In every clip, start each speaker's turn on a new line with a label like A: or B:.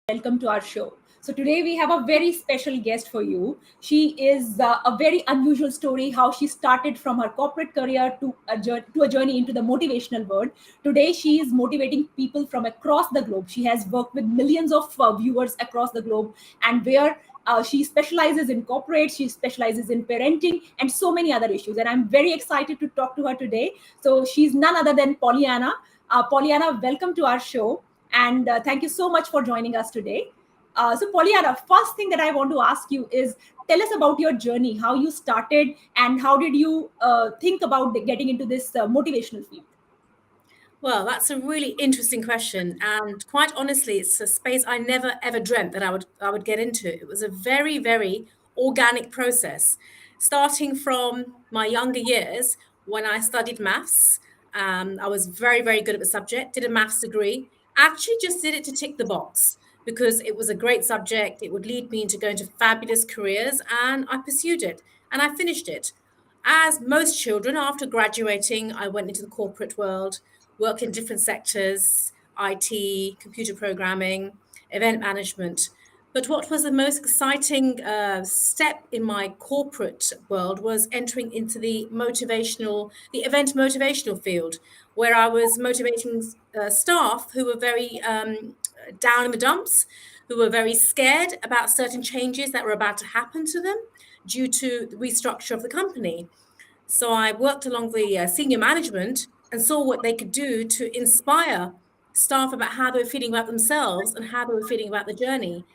A: welcome to our show. So today we have a very special guest for you. She is a very unusual story how she started from her corporate career to a journey into the motivational world. Today she is motivating people from across the globe. She has worked with millions of viewers across the globe, and where she specializes in corporate, she specializes in parenting, and so many other issues. And I'm very excited to talk to her today. So she's none other than Pollyana. Pollyana, welcome to our show. And thank you so much for joining us today. So, Pollyana, first thing that I want to ask you is tell us about your journey, how you started, and how did you think about getting into this motivational field?
B: Well, that's a really interesting question, and quite honestly, it's a space I never ever dreamt that I would get into. It was a very organic process, starting from my younger years when I studied maths. I was very good at the subject. Did a maths degree. Actually, just did it to tick the box because it was a great subject. It would lead me into going to fabulous careers, and I pursued it, and I finished it. As most children, after graduating, I went into the corporate world, worked in different sectors: IT, computer programming, event management. But what was the most exciting step in my corporate world was entering into the event motivational field, where I was motivating staff who were very down in the dumps, who were very scared about certain changes that were about to happen to them due to the restructure of the company. So I worked along the senior management and saw what they could do to inspire staff about how they were feeling about themselves and how they were feeling about the journey.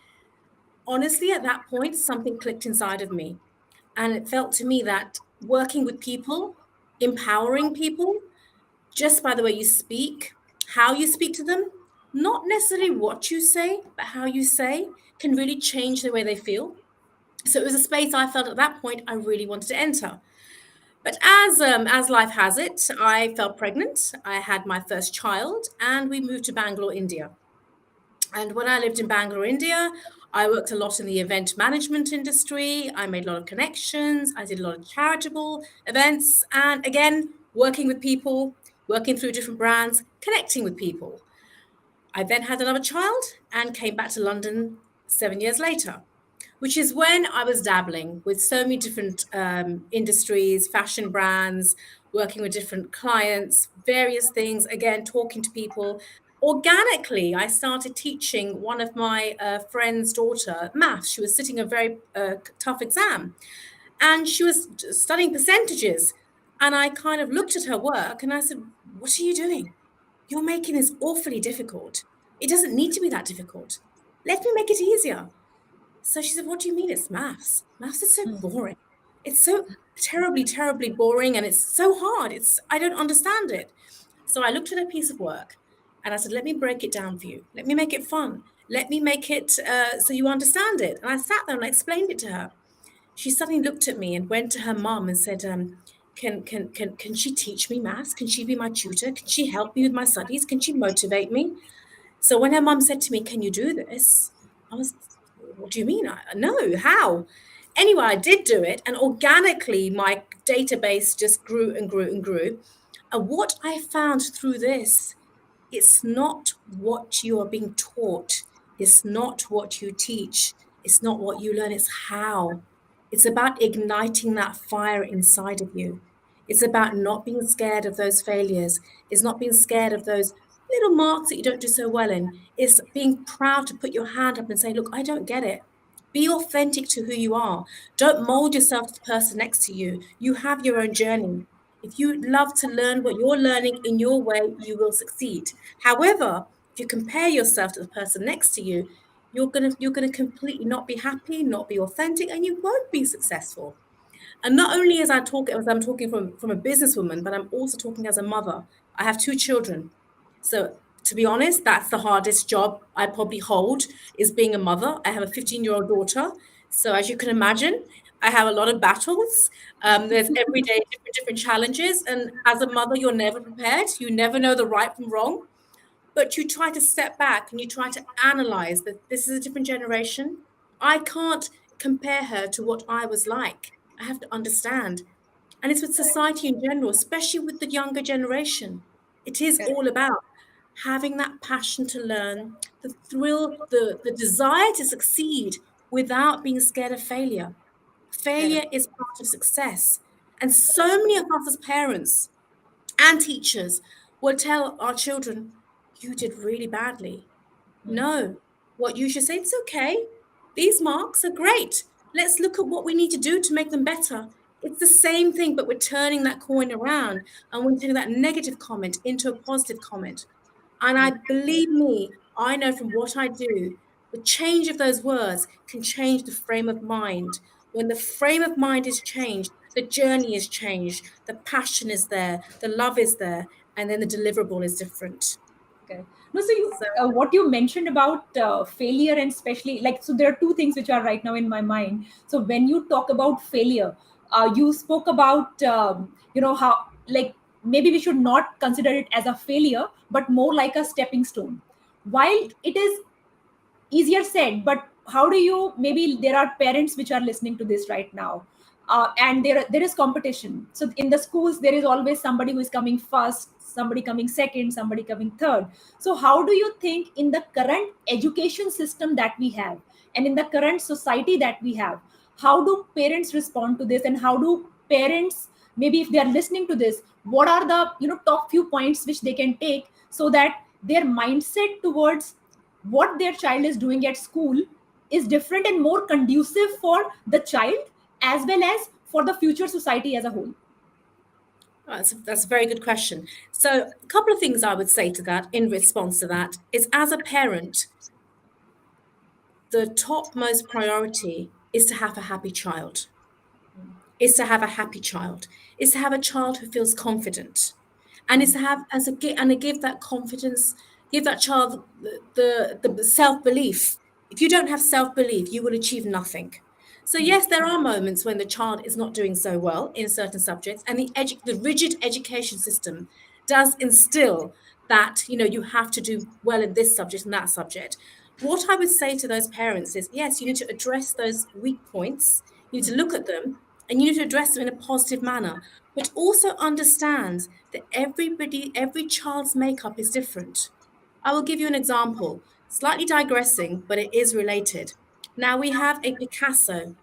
B: Honestly, at that point, something clicked inside of me. And it felt to me that working with people, empowering people, just by the way you speak, how you speak to them, not necessarily what you say, but how you say, can really change the way they feel. So it was a space I felt at that point I really wanted to enter. But as life has it, I fell pregnant. I had my first child, and we moved to Bangalore, India. And when I lived in Bangalore, India, I worked a lot in the event management industry. I made a lot of connections. I did a lot of charitable events, and again, working with people, working through different brands, connecting with people. I then had another child and came back to London 7 years later, which is when I was dabbling with so many different industries, fashion brands, working with different clients, various things, again, talking to people. Organically, I started teaching one of my friend's daughter maths. She was sitting a very tough exam, and she was studying percentages. And I kind of looked at her work and I said, "What are you doing? You're making this awfully difficult. It doesn't need to be that difficult. Let me make it easier." So she said, "What do you mean it's maths? Maths is so boring. It's so terribly boring, and it's so hard. I don't understand it." So I looked at a piece of work and I said, "Let me break it down for you. Let me make it fun. Let me make it so you understand it." And I sat there and I explained it to her. She suddenly looked at me and went to her mum and said, can she teach me maths? Can she be my tutor? Can she help me with my studies? Can she motivate me? So when her mum said to me, "Can you do this?" I was, "What do you mean? No, how?" Anyway, I did do it, and organically my database just grew and grew and grew. And what I found through this, it's not what you are being taught, it's not what you teach, it's not what you learn, it's how. It's about igniting that fire inside of you. It's about not being scared of those failures. It's not being scared of those little marks that you don't do so well in. It's being proud to put your hand up and say, "Look, I don't get it." Be authentic to who you are. Don't mold yourself to the person next to you. You have your own journey. If you love to learn what you're learning in your way, you will succeed. However, if you compare yourself to the person next to you, you're gonna completely not be happy, not be authentic, and you won't be successful. And not only as I'm talking from a businesswoman, but I'm also talking as a mother. I have two children. So to be honest, that's the hardest job I probably hold, is being a mother. I have a 15-year-old daughter. So as you can imagine, I have a lot of battles. There's every day different challenges. And as a mother, you're never prepared. You never know the right from wrong. But you try to step back and you try to analyze that this is a different generation. I can't compare her to what I was like. I have to understand. And it's with society in general, especially with the younger generation. It is all about having that passion to learn, the thrill, the desire to succeed without being scared of failure.
A: Correct.
B: Failure is part of success. And so many of us as parents and teachers will tell our children, you did really badly.
A: Mm.
B: No, what you should say, it's okay. These marks are great. Let's look at what we need to do to make them better. It's the same thing, but we're turning that coin around and we're turning that negative comment into a positive comment. And I believe me, I know from what I do, the change of those words can change the frame of mind. When the frame of mind is changed, the journey is changed, the passion is there, the love is there, and then the deliverable is different.
A: Okay. No, so you
B: So
A: what you mentioned about failure, and especially like, so there are two things which are right now in my mind. So when you talk about failure, you spoke about how, like, maybe we should not consider it as a failure, but more like a stepping stone. While it is easier said, but how do you, maybe there are parents which are listening to this right now, and there is competition. So in the schools there is always somebody who is coming first, somebody coming second, somebody coming third. So how do you think, in the current education system that we have, and in the current society that we have, how do parents respond to this, and how do parents, maybe if they are listening to this, what are the top few points which they can take, so that their mindset towards what their child is doing at school is different and more conducive for the child, as well as for the future society as a whole?
B: that's a very good question. So, a couple of things I would say to that in response to that is, as a parent, the topmost priority is to have a happy child, is to have a happy child, is to have a child who feels confident, and is to have as a and to give that confidence, give that child the self belief. If you don't have self belief, you will achieve nothing. So yes, there are moments when the child is not doing so well in certain subjects, and the rigid education system does instill that you have to do well in this subject and that subject. What I would say to those parents is, yes, you need to address those weak points. You need to look at them and you need to address them in a positive manner, but also understand that every child's makeup is different. I will give you an example, slightly digressing, but it is related. Now we have a Picasso,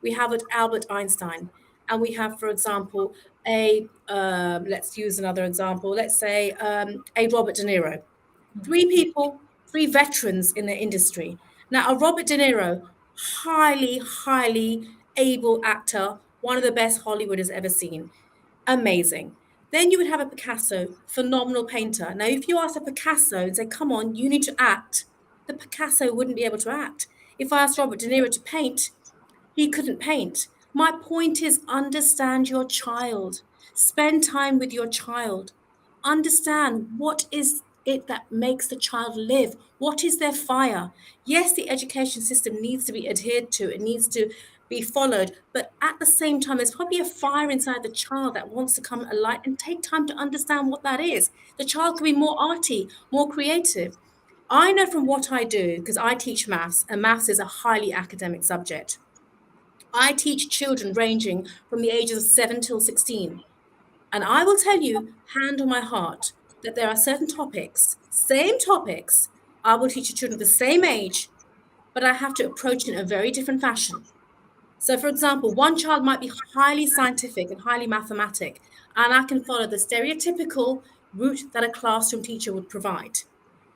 B: we have an Albert Einstein, and we have, for example, a let's use another example. Let's say a Robert De Niro. Three people, three veterans in their industry. Now, a Robert De Niro, highly, highly able actor, one of the best Hollywood has ever seen. Amazing. Then you would have a Picasso, phenomenal painter. Now, if you ask a Picasso and say, come on, you need to act, the Picasso wouldn't be able to act. If I asked Robert De Niro to paint, he couldn't paint. My point is, understand your child. Spend time with your child. Understand what is it that makes the child live. What is their fire? Yes, the education system needs to be adhered to, it needs to be followed, but at the same time, there's probably a fire inside the child that wants to come alight, and take time to understand what that is. The child can be more arty, more creative. I know from what I do, because I teach maths, and maths is a highly academic subject. I teach children ranging from the ages of 7 till 16. And I will tell you, hand on my heart, that there are certain topics, same topics, I will teach children of the same age, but I have to approach it in a very different fashion. So, for example, one child might be highly scientific and highly mathematic, and I can follow the stereotypical route that a classroom teacher would provide.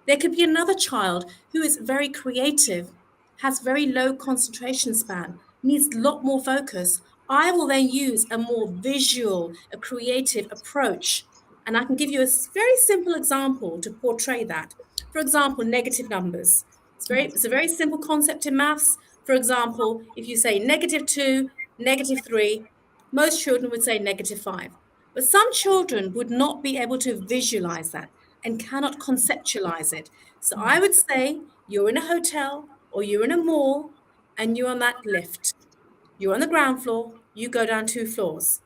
B: There could be another child who is very creative, has very low concentration span, needs a lot more focus. I will then use a more visual, a creative approach. And I can give you a very simple example to portray that. For example, negative numbers. It's a very simple concept in maths. For example, if you say -2, -3, most children would say -5. But some children would not be able to visualize that and cannot conceptualize it. So I would say you're in a hotel or you're in a mall and you're on that lift. You're on the ground floor, you go down 2 floors.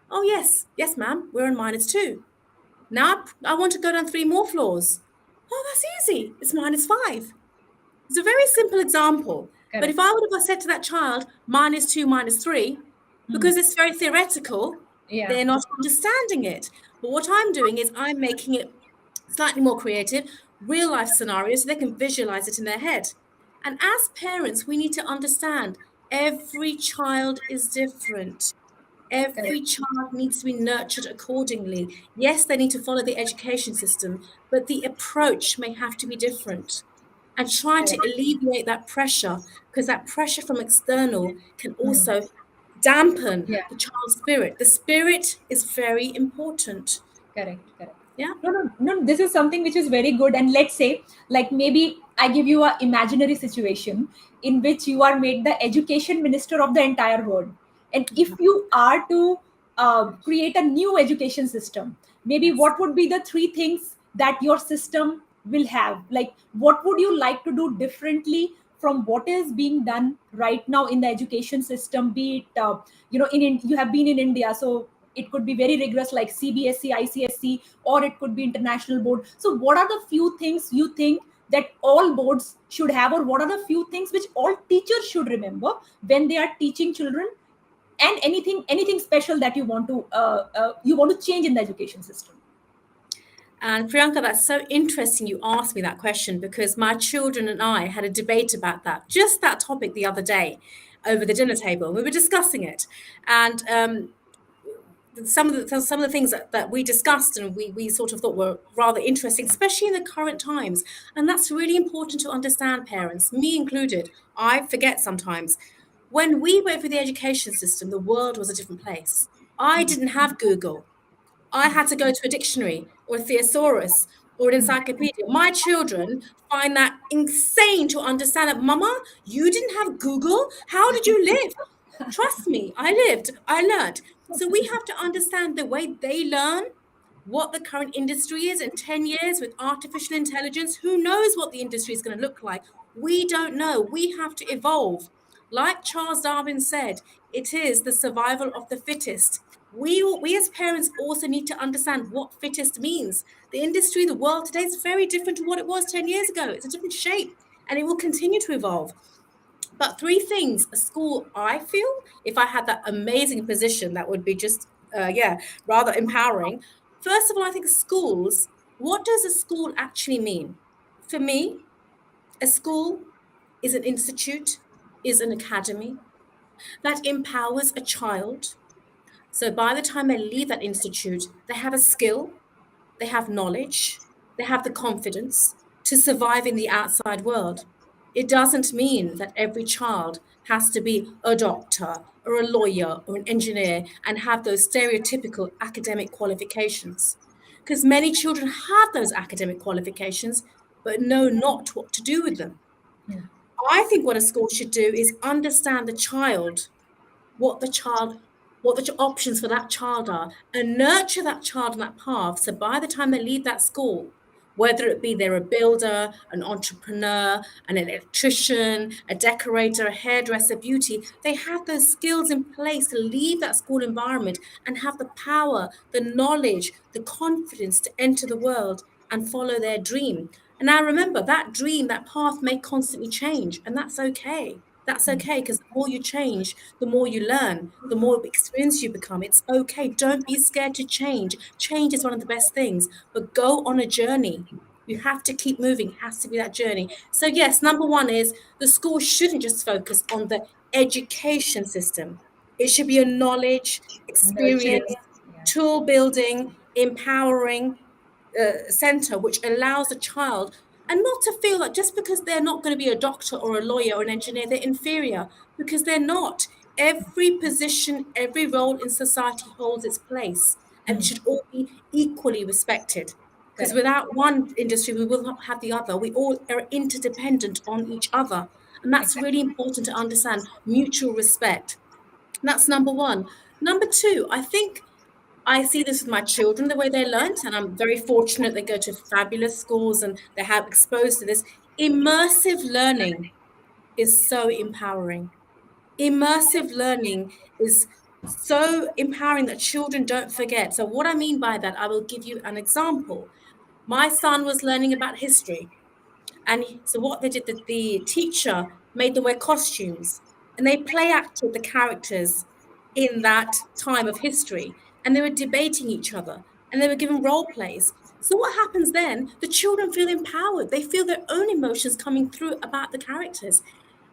B: Oh, yes, yes, ma'am, we're on -2. Now I want to go down 3 more floors. Oh, that's easy. It's -5. It's a very simple example. But
A: Correct.
B: if I would have said to that child, -2, -3,
A: Hmm.
B: because it's very theoretical,
A: Yeah.
B: they're not understanding it. But what I'm doing is I'm making it slightly more creative, real life scenarios so they can visualize it in their head. And as parents, we need to understand every child is different. Every
A: Correct.
B: child needs to be nurtured accordingly. Yes, they need to follow the education system, but the approach may have to be different. And trying to
A: Correct.
B: alleviate that pressure, because that pressure from external can
A: Mm.
B: also dampen
A: Yeah.
B: the child's spirit. The spirit is very important.
A: Correct, correct.
B: Yeah.
A: No, no, no. This is something which is very good. And let's say, like maybe I give you a imaginary situation in which you are made the education minister of the entire world, and if you are to create a new education system, maybe
B: Yes.
A: what would be the three things that your system will have? Like, what would you like to do differently from what is being done right now in the education system? Be it, you have been in India, so it could be very rigorous like CBSE, ICSE, or it could be international board. So what are the few things you think that all boards should have, or what are the few things which all teachers should remember when they are teaching children, and anything special that you want to change in the education system?
B: And Priyanka, that's so interesting you asked me that question because my children and I had a debate about that, just that topic the other day over the dinner table. We were discussing it. And some of the things that we discussed and we sort of thought were rather interesting, especially in the current times. And that's really important to understand, parents, me included. I forget sometimes. When we went through the education system, the world was a different place. I didn't have Google. I had to go to a dictionary or a thesaurus or an encyclopedia. My children find that insane to understand that, Mama, you didn't have Google? How did you live? Trust me, I lived, I learned. So we have to understand the way they learn, what the current industry is in 10 years with artificial intelligence. Who knows what the industry is going to look like? We don't know. We have to evolve. Like Charles Darwin said, it is the survival of the fittest. We as parents also need to understand what fittest means. The industry, the world today is very different to what it was 10 years ago. It's a different shape and it will continue to evolve. But three things a school, I feel, if I had that amazing position, that would be just, rather empowering. First of all, I think schools, what does a school actually mean? For me, a school is an institute, is an academy that empowers a child. So by the time they leave that institute, they have a skill, they have knowledge, they have the confidence to survive in the outside world. It doesn't mean that every child has to be a doctor or a lawyer or an engineer and have those stereotypical academic qualifications. Because many children have those academic qualifications but know not what to do with them.
A: Hmm.
B: I think what a school should do is understand the child, what the child what the options for that child are, and nurture that child on that path so by the time they leave that school, whether it be they're a builder, an entrepreneur, an electrician, a decorator, a hairdresser, beauty, they have those skills in place to leave that school environment and have the power, the knowledge, the confidence to enter the world and follow their dream. And now remember, that dream, that path may constantly change, and that's okay. That's okay because the more you change, the more you learn, the more experienced you become. It's okay. Don't be scared to change. Change is one of the best things, but go on a journey. You have to keep moving. It has to be that journey. So, yes, number one is the school shouldn't just focus on the education system, it should be a knowledge,
A: Nurturing.
B: experience,
A: Yeah.
B: tool building, empowering center, which allows a child and not to feel like just because they're not going to be a doctor or a lawyer or an engineer, they're inferior because they're not. Every position, every role in society holds its place and
A: Hmm.
B: should all be equally respected. Because
A: Correct.
B: without one industry, we will not have the other. We all are interdependent on each other. And that's really
A: Exactly.
B: important to understand mutual respect. That's number one. Number two, I think I see this with my children, the way they learnt, and I'm very fortunate they go to fabulous schools and they have exposed to this. Immersive learning is so empowering. Immersive learning is so empowering that children don't forget. So, what I mean by that, I will give you an example. My son was learning about history. And so what they did, the teacher made them wear costumes and they play acted the characters in that time of history. And they were debating each other and they were given role plays. So what happens then? The children feel empowered. They feel their own emotions coming through about the characters.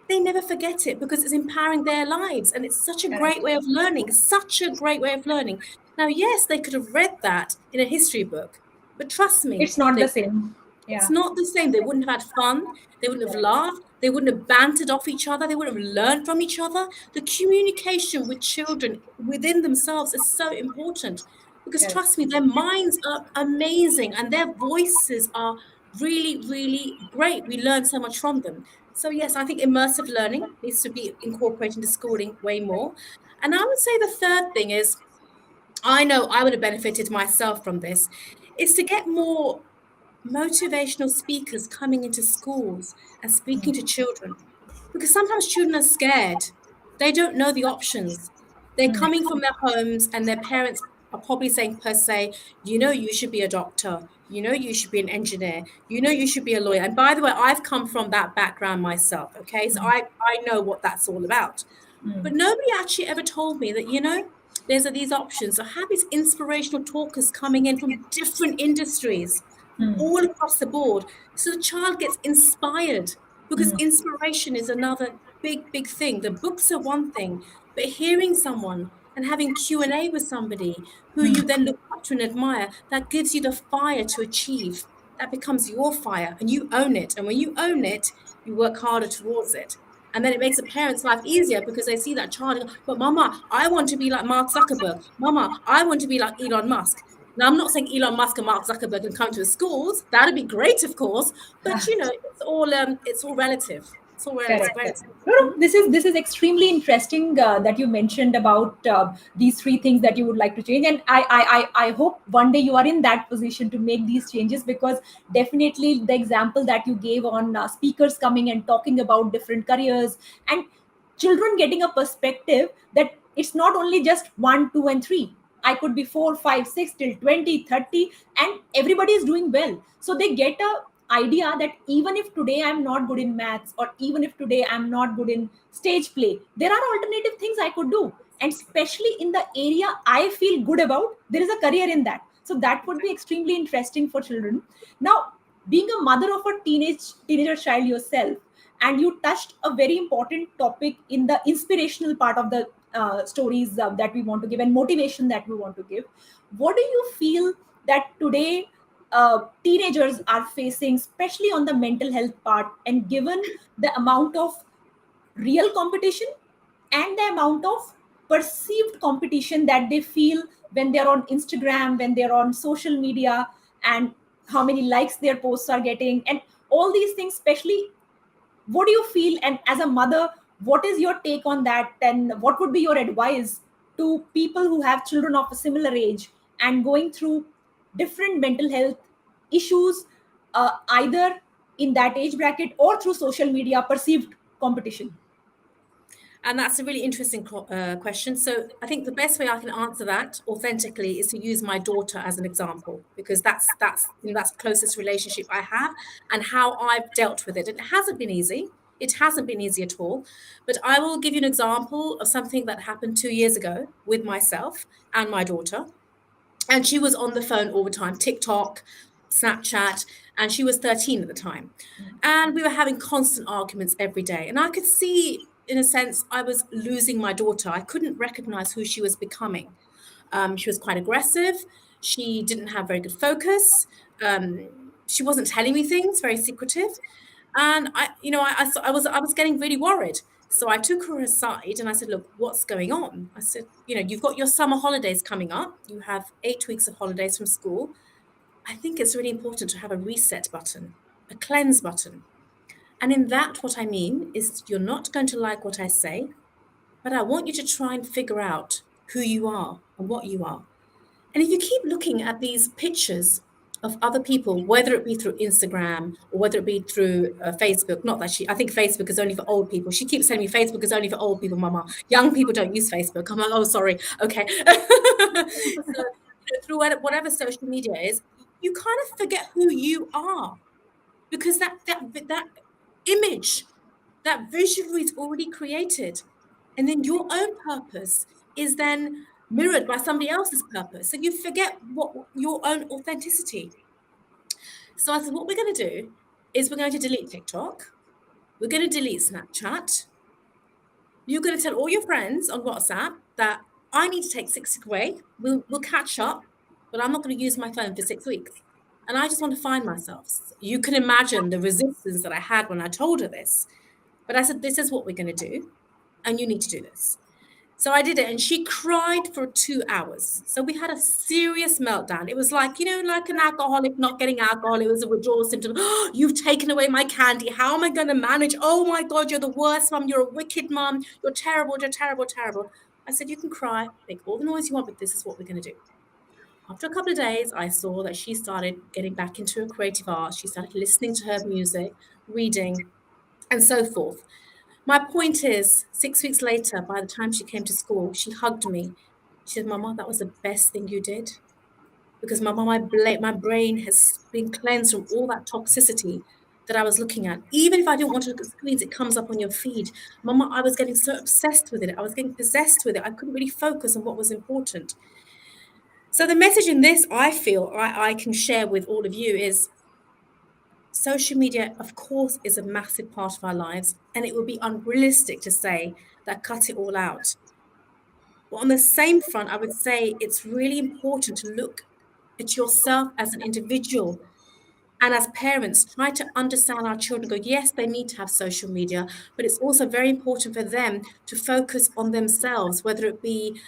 B: They never forget it because it's empowering their lives. And it's such a great
A: Correct.
B: way of learning, such a great way of learning. Now, yes, they could have read that in a history book, but trust me,
A: It's not
B: they
A: the same.
B: it's
A: Yeah.
B: not the same. They wouldn't have had fun. They wouldn't have
A: Correct.
B: laughed. They wouldn't have bantered off each other. They wouldn't have learned from each other. The communication with children within themselves is so important because
A: Correct.
B: trust me, their minds are amazing and their voices are really, really great. We learn so much from them. So, yes, I think immersive learning needs to be incorporated into schooling way more. And I would say the third thing is I know I would have benefited myself from this is to get more motivational speakers coming into schools and speaking to children because sometimes children are scared. They don't know the options. They're coming from their homes and their parents are probably saying per se, you know, you should be a doctor, you know, you should be an engineer, you know, you should be a lawyer. And by the way, I've come from that background myself. Okay. So I know what that's all about. But nobody actually ever told me that, you know, there's these options. So have these inspirational talkers coming in from different industries all across the board. So the child gets inspired because inspiration is another big, big thing. The books are one thing, but hearing someone and having Q&A with somebody who you then look up to and admire, that gives you the fire to achieve. That becomes your fire and you own it. And when you own it, you work harder towards it. And then it makes a parent's life easier because they see that child and go, but mama, I want to be like Mark Zuckerberg. Mama, I want to be like Elon Musk. Now, I'm not saying Elon Musk and Mark Zuckerberg can come to the schools. That'd be great, of course. But you know, it's all relative. It's all relative.
A: Correct. Correct. No, no, this is extremely interesting that you mentioned about these three things that you would like to change, and I hope one day you are in that position to make these changes because definitely the example that you gave on speakers coming and talking about different careers and children getting a perspective that it's not only just one, two, and three. I could be four, five, six till 20, 30, and everybody is doing well. So they get a idea that even if today I'm not good in maths or even if today I'm not good in stage play, there are alternative things I could do. And especially in the area I feel good about, there is a career in that. So that would be extremely interesting for children. Now, being a mother of a teenager child yourself, and you touched a very important topic in the inspirational part of the stories that we want to give and motivation that we want to give. What do you feel that today teenagers are facing, especially on the mental health part, and given the amount of real competition and the amount of perceived competition that they feel when they're on Instagram, when they're on social media, and how many likes their posts are getting, and all these things, especially, what do you feel? And as a mother, what is your take on that? And what would be your advice to people who have children of a similar age and going through different mental health issues, either in that age bracket or through social media perceived competition?
B: And that's a really interesting question. So I think the best way I can answer that authentically is to use my daughter as an example because that's the closest relationship I have and how I've dealt with it. It hasn't been easy. It hasn't been easy at all. But I will give you an example of something that happened 2 years ago with myself and my daughter. And she was on the phone all the time, TikTok, Snapchat, and she was 13 at the time. And we were having constant arguments every day. And I could see, in a sense, I was losing my daughter. I couldn't recognize who she was becoming. She was quite aggressive. She didn't have very good focus. She wasn't telling me things, very secretive. And I was getting really worried. So I took her aside and I said, look, what's going on? I said, you know, you've got your summer holidays coming up. You have 8 weeks of holidays from school. I think it's really important to have a reset button, a cleanse button. And in that, what I mean is you're not going to like what I say, but I want you to try and figure out who you are and what you are. And if you keep looking at these pictures of other people, whether it be through Instagram or whether it be through Facebook, not that I think Facebook is only for old people. She keeps telling me Facebook is only for old people, Mama. Young people don't use Facebook. I'm like, oh, sorry. Okay. So through whatever social media is, you kind of forget who you are because that image, that visual is already created. And then your own purpose is then mirrored by somebody else's purpose. So you forget what your own authenticity. So I said, what we're going to do is we're going to delete TikTok. We're going to delete Snapchat. You're going to tell all your friends on WhatsApp that I need to take 6 weeks away. We'll catch up, but I'm not going to use my phone for 6 weeks. And I just want to find myself. You can imagine the resistance that I had when I told her this. But I said, this is what we're going to do. And you need to do this. So I did it, and she cried for 2 hours. So we had a serious meltdown. It was like, like an alcoholic not getting alcohol. It was a withdrawal symptom. Oh, you've taken away my candy. How am I going to manage? Oh my God, you're the worst mom. You're a wicked mom. You're terrible. You're terrible, terrible. I said, you can cry, make all the noise you want, but this is what we're going to do. After a couple of days, I saw that she started getting back into her creative art. She started listening to her music, reading, and so forth. My point is, 6 weeks later, by the time she came to school, she hugged me. She said, Mama, that was the best thing you did. Because, Mama, my brain has been cleansed from all that toxicity that I was looking at. Even if I didn't want to look at screens, it comes up on your feed. Mama, I was getting so obsessed with it. I was getting possessed with it. I couldn't really focus on what was important. So the message in this, I feel I can share with all of you is social media, of course, is a massive part of our lives, and it would be unrealistic to say that cut it all out. But on the same front, I would say it's really important to look at yourself as an individual. And as parents, try to understand our children. Go, yes, they need to have social media, but it's also very important for them to focus on themselves, whether it be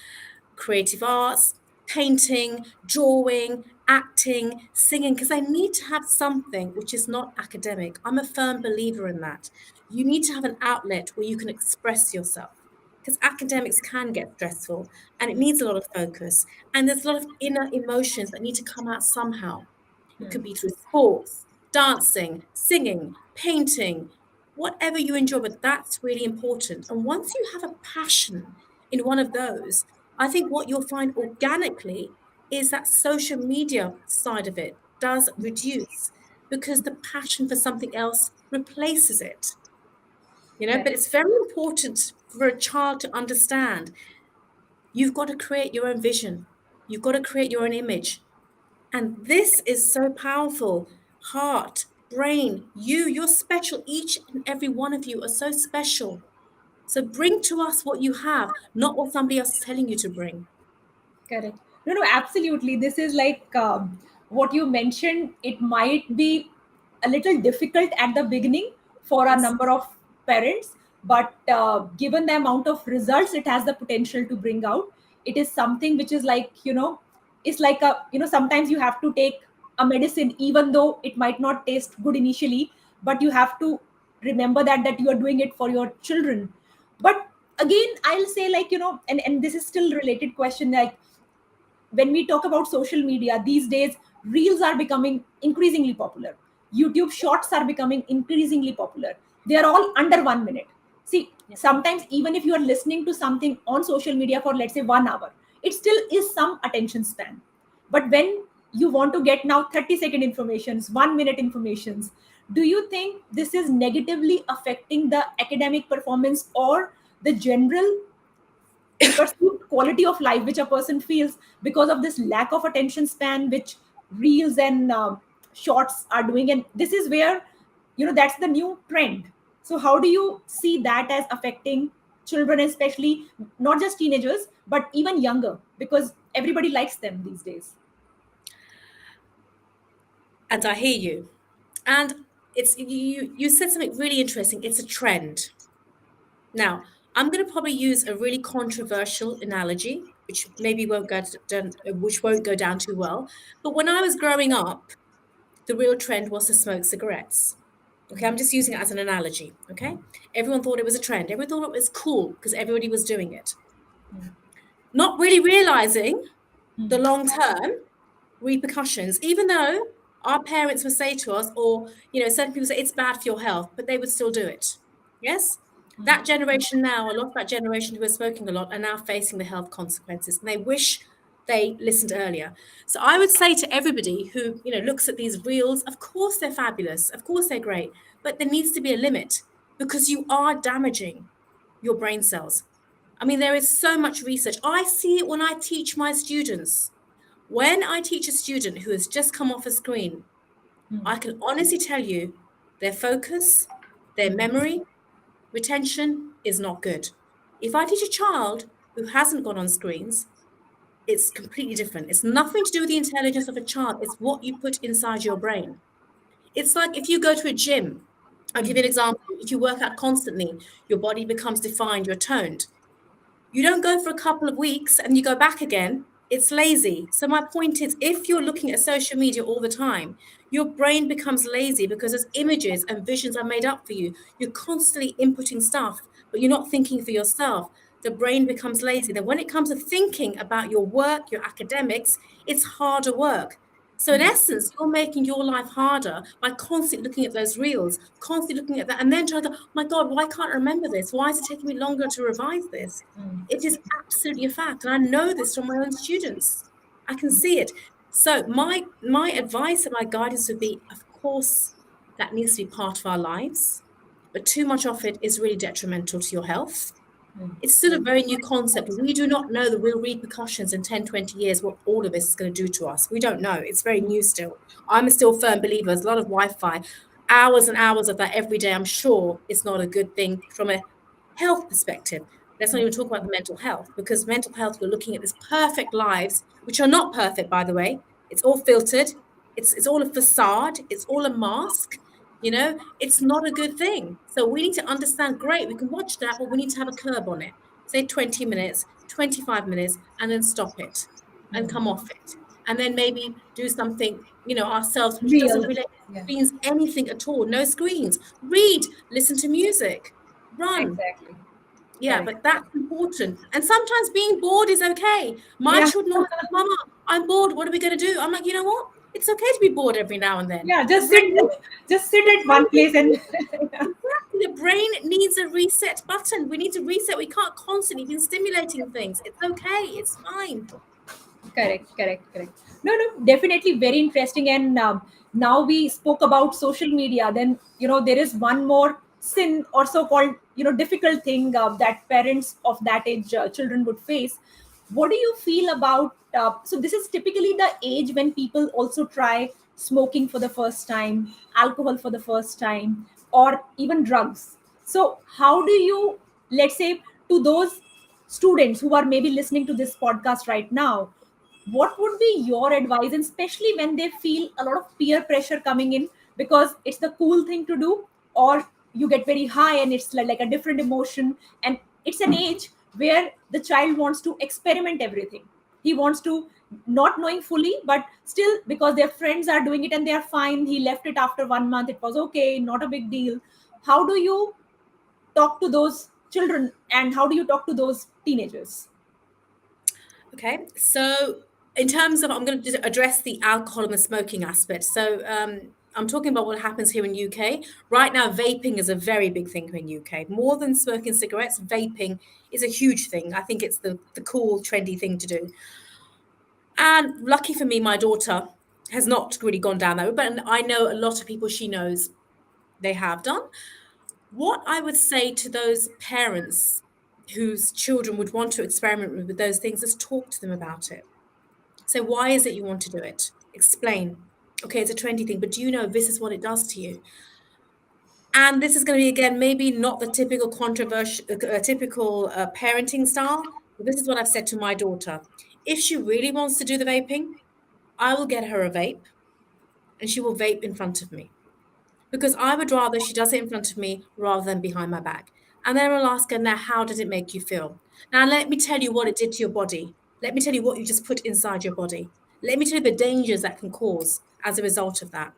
B: creative arts, painting, drawing, acting, singing, because they need to have something which is not academic. I'm a firm believer in that. You need to have an outlet where you can express yourself. Because academics can get stressful and it needs a lot of focus. And there's a lot of inner emotions that need to come out somehow. It could be through sports, dancing, singing, painting, whatever you enjoy, but that's really important. And once you have a passion in one of those, I think what you'll find organically is that social media side of it does reduce because the passion for something else replaces it. But
A: Correct.
B: it's very important for a child to understand you've got to create your own vision, you've got to create your own image. And this is so powerful. Heart, brain, you're special. Each and every one of you are so special. So bring to us what you have, not what somebody else is telling you to bring.
A: Correct. No, no, absolutely. This is like what you mentioned. It might be a little difficult at the beginning for a
B: Yes.
A: number of parents, but given the amount of results it has the potential to bring out, it is something which is like, it's like sometimes you have to take a medicine, even though it might not taste good initially, but you have to remember that you are doing it for your children. But again, I'll say, like, and this is still related question, like, when we talk about social media these days, reels are becoming increasingly popular, YouTube shorts are becoming increasingly popular. They are all under 1 minute. See,
B: Yeah.
A: sometimes even if you are listening to something on social media for, let's say, 1 hour, it still is some attention span. But when you want to get now 30-second informations, 1 minute informations, do you think this is negatively affecting the academic performance or the general perceived quality of life which a person feels because of this lack of attention span which reels and shorts are doing? And this is where, that's the new trend. So how do you see that as affecting children, especially not just teenagers but even younger, because everybody likes them these days?
B: And I hear you. And it's you said something really interesting. It's a trend. Now, I'm going to probably use a really controversial analogy, which maybe which won't go down too well. But when I was growing up, the real trend was to smoke cigarettes. Okay, I'm just using it as an analogy. Okay, everyone thought it was a trend. Everyone thought it was cool because everybody was doing it, not really realizing the long term repercussions. Even though our parents would say to us, or certain people say it's bad for your health, but they would still do it. Yes, that generation now, a lot of that generation who are smoking a lot, are now facing the health consequences, and they wish they listened earlier. So I would say to everybody who looks at these reels, of course they're fabulous, of course they're great, but there needs to be a limit because you are damaging your brain cells. I mean, there is so much research. I see it when I teach my students. When I teach a student who has just come off a screen, I can honestly tell you their focus, their memory, retention is not good. If I teach a child who hasn't gone on screens, it's completely different. It's nothing to do with the intelligence of a child, it's what you put inside your brain. It's like if you go to a gym, I'll give you an example. If you work out constantly, your body becomes defined, you're toned. You don't go for a couple of weeks and you go back again. It's lazy. So, my point is if you're looking at social media all the time, your brain becomes lazy because as images and visions are made up for you, you're constantly inputting stuff, but you're not thinking for yourself. The brain becomes lazy. Then, when it comes to thinking about your work, your academics, it's harder work. So, in essence, you're making your life harder by constantly looking at those reels, constantly looking at that, and then trying to go, my God, why can't I remember this? Why is it taking me longer to revise this? It is absolutely a fact. And I know this from my own students. I can see it. So my advice and my guidance would be, of course, that needs to be part of our lives, but too much of it is really detrimental to your health. It's still a very new concept. We do not know the real repercussions in 10, 20 years, what all of this is going to do to us. We don't know. It's very new still. I'm a still firm believer. There's a lot of Wi-Fi, hours and hours of that every day. I'm sure it's not a good thing from a health perspective. Let's not even talk about the mental health, because mental health, we're looking at these perfect lives, which are not perfect, by the way. It's all filtered. It's all a facade. It's all a mask. It's not a good thing. So we need to understand, great, we can watch that, but we need to have a curb on it. Say 20 minutes, 25 minutes, and then stop it and come off it. And then maybe do something, ourselves, which doesn't
A: Real.
B: relate to
A: Yeah.
B: screens, anything at all. No screens. Read, listen to music, run.
A: Exactly.
B: Yeah,
A: Correct.
B: but that's important. And sometimes being bored is okay. My
A: Yeah.
B: children always say, Mama, I'm bored. What are we going to do? I'm like, you know what? It's okay to be bored every now and then.
A: Yeah.
B: The
A: Just sit.
B: brain,
A: Just sit
B: the
A: at one
B: brain
A: place and.
B: exactly. The brain needs a reset button. We need to reset. We can't constantly be stimulating things. It's okay. It's fine.
A: Correct, correct, correct. No, no, definitely very interesting. And now we spoke about social media. Then there is one more sin or so-called difficult thing that parents of that age, children would face. What do you feel about? So this is typically the age when people also try smoking for the first time, alcohol for the first time, or even drugs. So how do you, let's say, to those students who are maybe listening to this podcast right now, what would be your advice, and especially when they feel a lot of peer pressure coming in because it's the cool thing to do, or you get very high and it's like a different emotion, and it's an age where the child wants to experiment everything. He wants to, not knowing fully, but still, because their friends are doing it and they are fine, he left it after 1 month, it was okay, not a big deal. How do you talk to those children, and how do you talk to those teenagers?
B: Okay. So, in terms of, I'm going to address the alcohol and the smoking aspect. So, I'm talking about what happens here in UK. Right now, vaping is a very big thing here in UK. More than smoking cigarettes, vaping is a huge thing. I think it's the cool, trendy thing to do. And lucky for me, my daughter has not really gone down that road, but I know a lot of people she knows they have done. What I would say to those parents whose children would want to experiment with those things is talk to them about it. So why is it you want to do it? Explain. Okay, it's a trendy thing, but do you know this is what it does to you? And this is going to be, again, maybe not the typical controversial, typical parenting style. But this is what I've said to my daughter. If she really wants to do the vaping, I will get her a vape and she will vape in front of me, because I would rather she does it in front of me rather than behind my back. And then I'll ask her, now, how did it make you feel? Now, let me tell you what it did to your body. Let me tell you what you just put inside your body. Let me tell you the dangers that can cause as a result of that.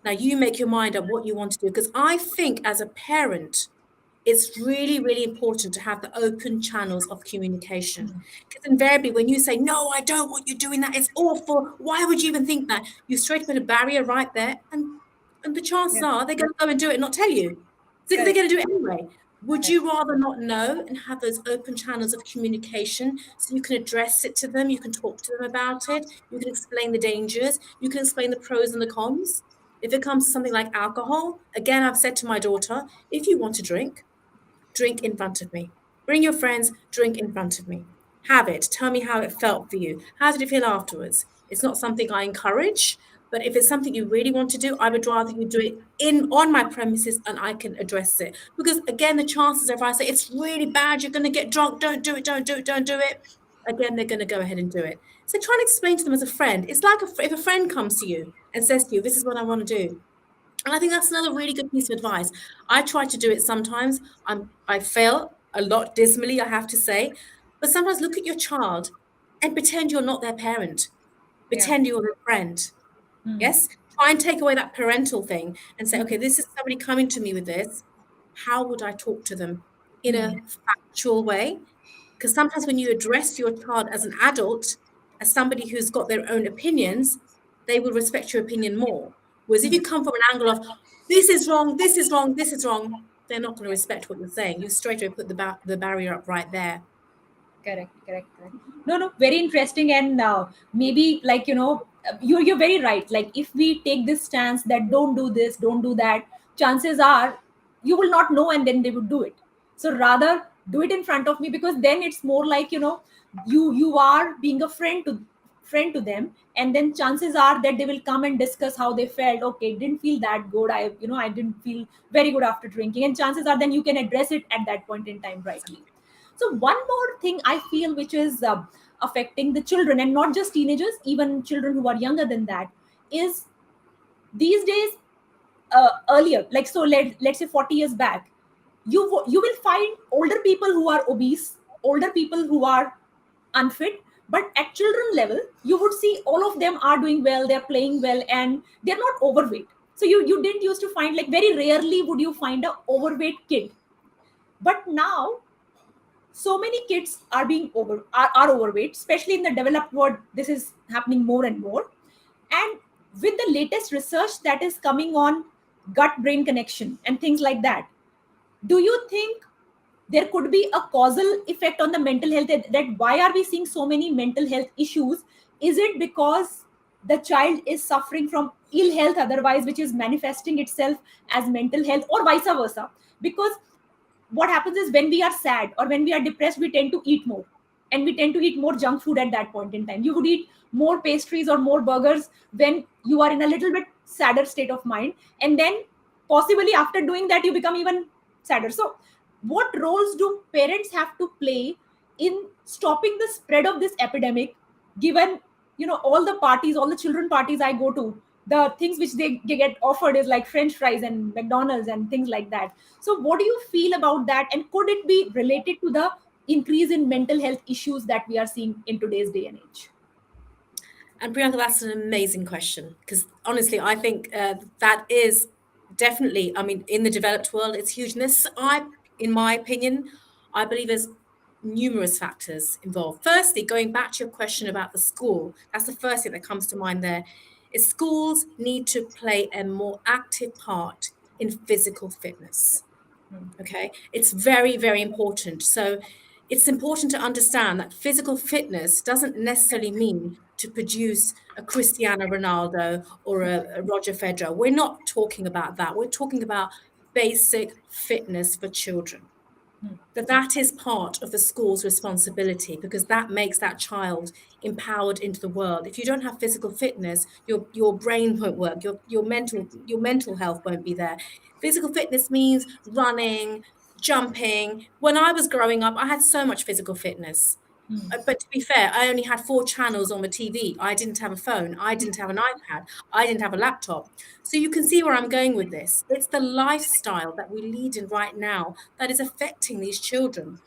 B: Now, you make your mind up what you want to do, because I think as a parent, it's really, really important to have the open channels of communication. Because invariably, when you say, no, I don't want you doing that, it's awful, why would you even think that? You straight put a barrier right there, and the chances
A: Yeah,
B: are they're going to go and do it and not tell you. They're
A: correct,
B: going to do it anyway. Would
A: correct,
B: you rather not know and have those open channels of communication so you can address it to them, you can talk to them about it, you can explain the dangers, you can explain the pros and the cons? If it comes to something like alcohol, again, I've said to my daughter, if you want to drink in front of me. Bring your friends, drink in front of me. Have it. Tell me how it felt for you. How did it feel afterwards? It's not something I encourage, But if it's something you really want to do, I would rather you do it in on my premises and I can address it. Because again, the chances are if I say it's really bad, you're going to get drunk, don't do it, don't do it, don't do it. Again, they're going to go ahead and do it. So try and explain to them as a friend. It's like if a friend comes to you and says to you, this is what I want to do. And I think that's another really good piece of advice. I try to do it sometimes. I fail a lot dismally, I have to say. But sometimes look at your child and pretend you're not their parent.
A: Yeah.
B: Pretend you're their friend.
A: Hmm.
B: Yes? Try and take away that parental thing and say,
A: Hmm.
B: okay, this is somebody coming to me with this. How would I talk to them in
A: Hmm.
B: a factual way? Because sometimes when you address your child as an adult, as somebody who's got their own opinions, they will respect your opinion more. Whereas if
A: Hmm.
B: you come from an angle of this is wrong, this is wrong, this is wrong, they're not going to respect what you're saying. You straight away put the barrier up right there.
A: Correct, correct, correct. No, no, very interesting. And maybe, like, you're very right. Like, if we take this stance that don't do this, don't do that, chances are you will not know, and then they would do it. So rather do it in front of me, because then it's more like, you are being a friend to them, and then chances are that they will come and discuss how they felt. Okay, didn't feel that good. I didn't feel very good after drinking, and chances are then you can address it at that point in time rightly. So one more thing I feel, which is affecting the children, and not just teenagers, even children who are younger than that, is these days, earlier, like, so let's say 40 years back, you will find older people who are obese, older people who are unfit, but at children level you would see all of them are doing well, they're playing well, and they're not overweight. So you didn't used to find, like, very rarely would you find a overweight kid. But now so many kids are are overweight, especially in the developed world. This is happening more and more. And with the latest research that is coming on gut brain connection and things like that, do you think there could be a causal effect on the mental health, that why are we seeing so many mental health issues? Is it because the child is suffering from ill health otherwise, which is manifesting itself as mental health, or vice versa? Because what happens is, when we are sad or when we are depressed, we tend to eat more, and we tend to eat more junk food at that point in time. You would eat more pastries or more burgers when you are in a little bit sadder state of mind, and then possibly after doing that you become even sadder. So what roles do parents have to play in stopping the spread of this epidemic, given all the parties, all the children parties I go to, the things which they get offered is like french fries and mcdonald's and things like that? So what do you feel about that, and could it be related to the increase in mental health issues that we are seeing in today's day and age?
B: And Priyanka, that's an amazing question because honestly, I think that is definitely. I mean, in the developed world, it's huge. And this, in my opinion, I believe there's numerous factors involved. Firstly, going back to your question about the school, that's the first thing that comes to mind. There is schools need to play a more active part in physical fitness.
A: Hmm.
B: Okay, it's very, very important. So it's important to understand that physical fitness doesn't necessarily mean to produce a Cristiano Ronaldo or a Roger Federer. We're not talking about that. We're talking about basic fitness for children.
A: Hmm.
B: That is part of the school's responsibility because that makes that child empowered into the world. If you don't have physical fitness, your brain won't work, your mental health won't be there. Physical fitness means running, jumping. When I was growing up, I had so much physical fitness.
A: Hmm.
B: But to be fair, I only had 4 channels on the TV. I didn't have a phone. I didn't have an iPad. I didn't have a laptop. So you can see where I'm going with this. It's the lifestyle that we lead in right now that is affecting these children.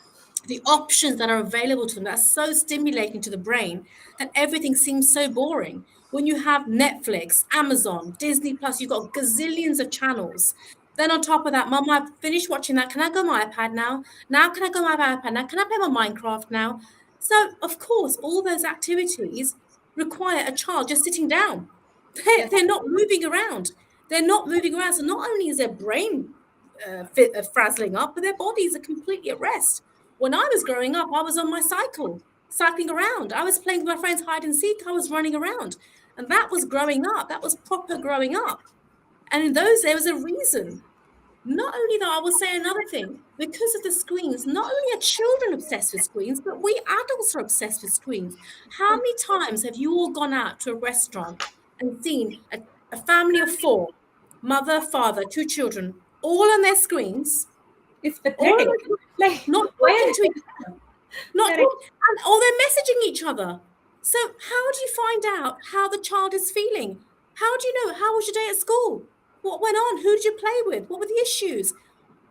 B: The options that are available to them that's so stimulating to the brain that everything seems so boring. When you have Netflix, Amazon, Disney Plus, you've got gazillions of channels. Then on top of that, Mum, I've finished watching that. Can I go on my iPad now? Now can I go on my iPad now? Can I play my Minecraft now? So of course, all those activities require a child just sitting down.
A: Yes.
B: They're not moving around. They're not moving around. So not only is their brain frazzling up, but their bodies are completely at rest. When I was growing up, I was on my cycle, cycling around. I was playing with my friends hide and seek. I was running around. And that was growing up. That was proper growing up. And in those, there was a reason. Not only that, I will say another thing. Because of the screens, not only are children obsessed with screens, but we adults are obsessed with screens. How many times have you all gone out to a restaurant and seen a family of four, mother, father, two children, all on their screens,
A: It's
B: all on
A: pathetic.
B: their,
A: Like,
B: not
A: why
B: talking to each other, not
A: correct.
B: talking, and or they're messaging each other. So how do you find out how the child is feeling? How do you know? How was your day at school? What went on? Who did you play with? What were the issues?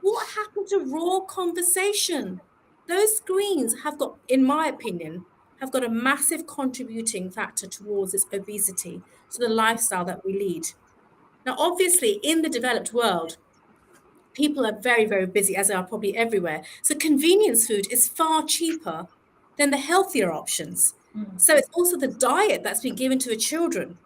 B: What happened to raw conversation? Those screens have got, in my opinion, have got a massive contributing factor towards this obesity, to the lifestyle that we lead. Now, obviously, in the developed world, people are very, very busy, as they are probably everywhere. So convenience food is far cheaper than the healthier options. So it's also the diet that's been given to the children,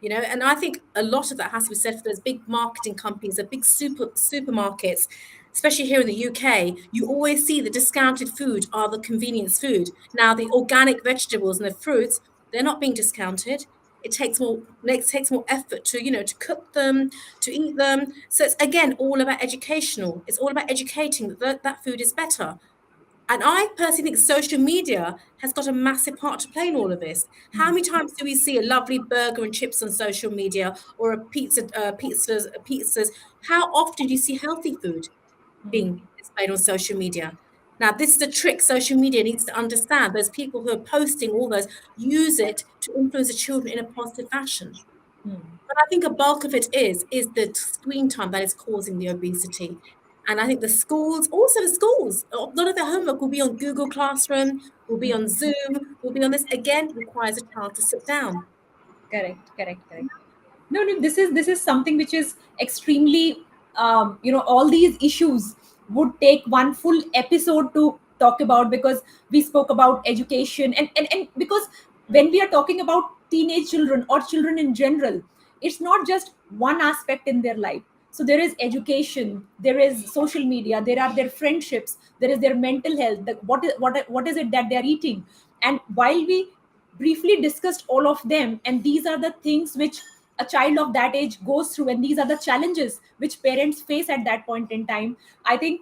B: and I think a lot of that has to be said for those big marketing companies, the big supermarkets, especially here in the UK. You always see the discounted food are the convenience food. Now, the organic vegetables and the fruits, they're not being discounted. It takes more effort to cook them, to eat them. So it's again all about educational. It's all about educating that food is better. And I personally think social media has got a massive part to play in all of this. How many times do we see a lovely burger and chips on social media, or a pizzas? How often do you see healthy food being displayed on social media? Now, this is a trick social media needs to understand. Those people who are posting all those use it to influence the children in a positive fashion. But I think a bulk of it is the screen time that is causing the obesity. And I think the schools, a lot of their homework will be on Google Classroom, will be on Zoom, will be on this. Again, requires a child to sit down.
A: Correct, correct, correct. No, no, this is something which is extremely, all these issues would take one full episode to talk about, because we spoke about education, and because when we are talking about teenage children or children in general, it's not just one aspect in their life. So there is education, there is social media, there are their friendships, there is their mental health, what is it that they are eating. And while we briefly discussed all of them, and these are the things which a child of that age goes through, and these are the challenges which parents face at that point in time. I think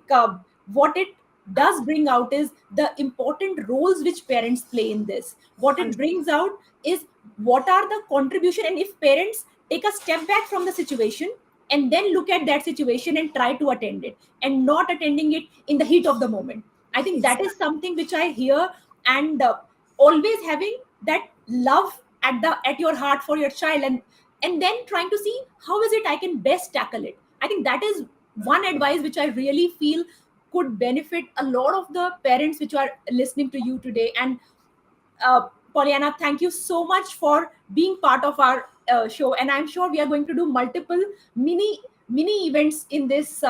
A: what it does bring out is the important roles which parents play in this. What it brings out is what are the contribution, and if parents take a step back from the situation and then look at that situation and try to attend it, and not attending it in the heat of the moment. I think that is
B: Exactly.
A: something which I hear. And always having that love at your heart for your child, and then trying to see how is it I can best tackle it. I think that is one advice which I really feel could benefit a lot of the parents which are listening to you today. And Pollyanna, thank you so much for being part of our show. And I'm sure we are going to do multiple mini events in this,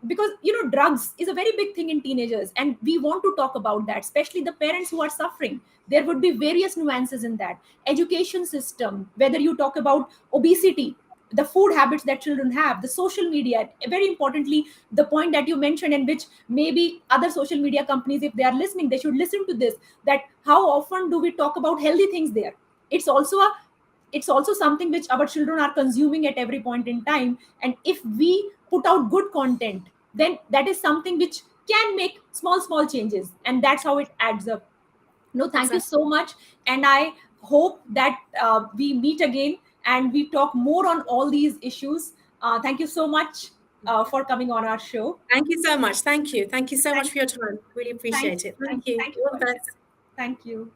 A: because drugs is a very big thing in teenagers, and we want to talk about that, especially the parents who are suffering. There would be various nuances in that. Education system, whether you talk about obesity, the food habits that children have, the social media, very importantly, the point that you mentioned, and which maybe other social media companies, if they are listening, they should listen to this, that how often do we talk about healthy things there. It's also a it's also something which our children are consuming at every point in time. And if we put out good content, then that is something which can make small changes, and that's how it adds up. No, thank you
B: Exactly.
A: so much. And I hope that we meet again and we talk more on all these issues. Thank you so much for coming on our show.
B: Thank you so much. Thank you. Thank you so much
A: Thank,
B: for your time. Really
A: thank,
B: appreciate it. Thank
A: thank,
B: you.
A: thank you,
B: All the
A: Paulina.
B: best.
A: Thank you.